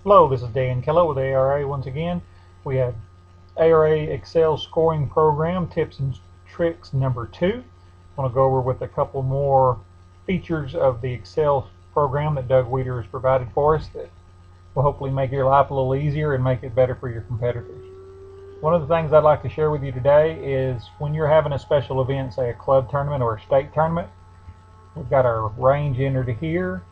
Hello, this is Dan Keller with ARA once again. We have ARA Excel Scoring Program Tips and Tricks number 2. I want to go over with a couple more features of the Excel program that Doug Weeder has provided for us that will hopefully make your life a little easier and make it better for your competitors. One of the things I'd like to share with you today is when you're having a special event, say a club tournament or a state tournament, we've got our range entered here,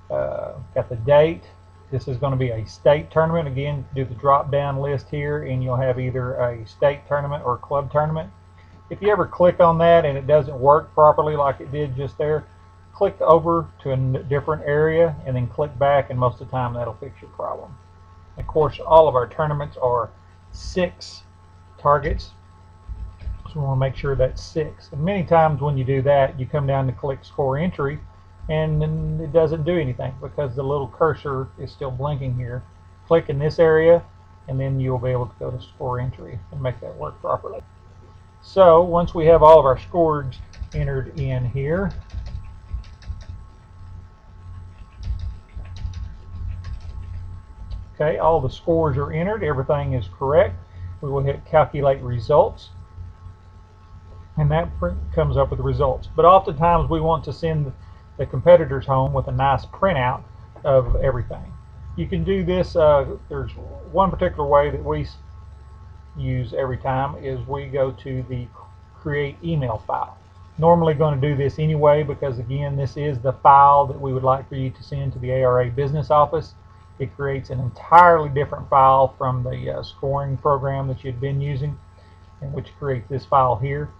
got the date. This is going to be a state tournament. Again, do the drop down list here and you'll have either a state tournament or a club tournament. If you ever click on that and it doesn't work properly like it did just there, click over to a different area and then click back, and most of the time that'll fix your problem. Of course, all of our tournaments are 6 targets, so we want to make sure that's 6. And many times when you do that, you come down to click score entry and then it doesn't do anything because the little cursor is still blinking here. Click in this area and then you'll be able to go to score entry and make that work properly. So once we have all of our scores entered in here, okay, all the scores are entered, everything is correct. We will hit calculate results and that comes up with the results. But oftentimes we want to send the competitors home with a nice printout of everything. You can do this, there's one particular way that we use every time is we go to the create email file. Normally going to do this anyway because again this is the file that we would like for you to send to the ARA business office. It creates an entirely different file from the scoring program that you've been using, and which creates this file here.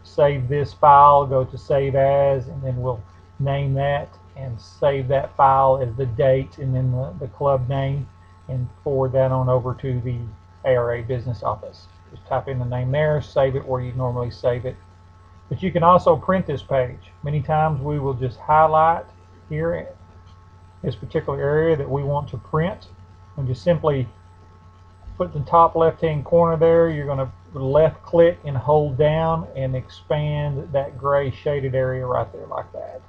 Save this file, go to save as, and then we'll name that and save that file as the date and then the club name, and forward that on over to the ARA business office. Just type in the name there, save it where you normally save it. But you can also print this page. Many times we will just highlight here this particular area that we want to print and just simply put the top left hand corner there. You're going to left click and hold down and expand that gray shaded area right there like that.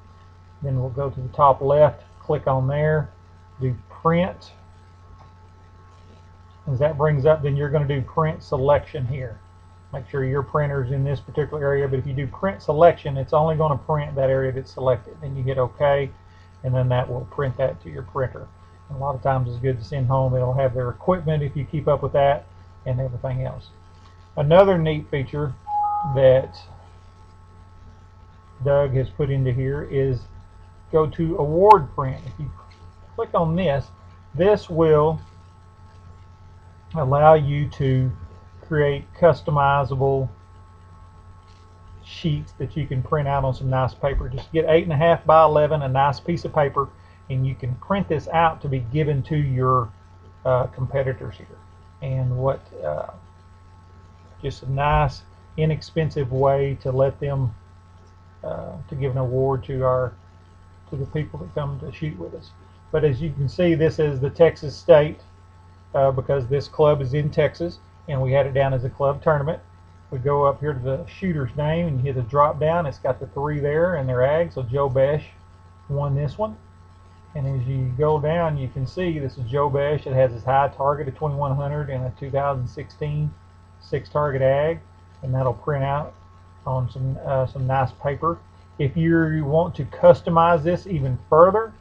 Then we'll go to the top left, click on there, do print. As that brings up, then you're going to do print selection here. Make sure your printer's in this particular area, but if you do print selection, it's only going to print that area that's selected. Then you hit OK, and then that will print that to your printer. And a lot of times it's good to send home. It'll have their equipment if you keep up with that and everything else. Another neat feature that Doug has put into here is go to award print. If you click on this, this will allow you to create customizable sheets that you can print out on some nice paper. Just get 8.5 by 11, a nice piece of paper, and you can print this out to be given to your competitors here. And what just a nice inexpensive way to let them to give an award to the people that come to shoot with us. But as you can see, this is the Texas state because this club is in Texas and we had it down as a club tournament. We go up here to the shooter's name and you hit the drop down. It's got the 3 there and their ag, so Joe Besh won this one. And as you go down, you can see this is Joe Besh. It has his high target of 2100 and a 2016 6 target ag, and that'll print out on some nice paper. If you want to customize this even further,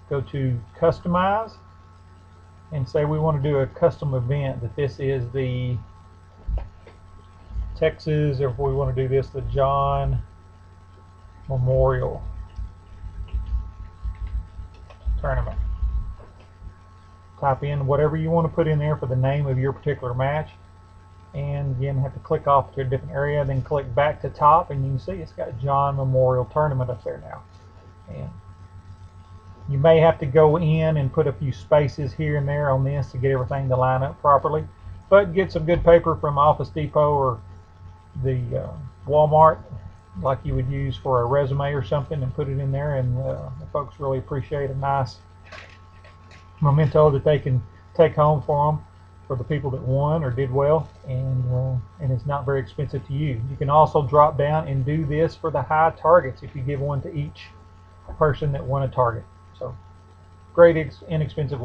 go to customize and say we want to do a custom event, that this is the Texas, or if we want to do this, the John Memorial Tournament. Type in whatever you want to put in there for the name of your particular match, and again have to click off to a different area, then click back to top, and you can see it's got John Memorial Tournament up there now. And you may have to go in and put a few spaces here and there on this to get everything to line up properly, but get some good paper from Office Depot or the Walmart like you would use for a resume or something and put it in there, and the folks really appreciate a nice memento that they can take home for them, for the people that won or did well, and it's not very expensive to you. You can also drop down and do this for the high targets if you give one to each person that won a target. So great inexpensive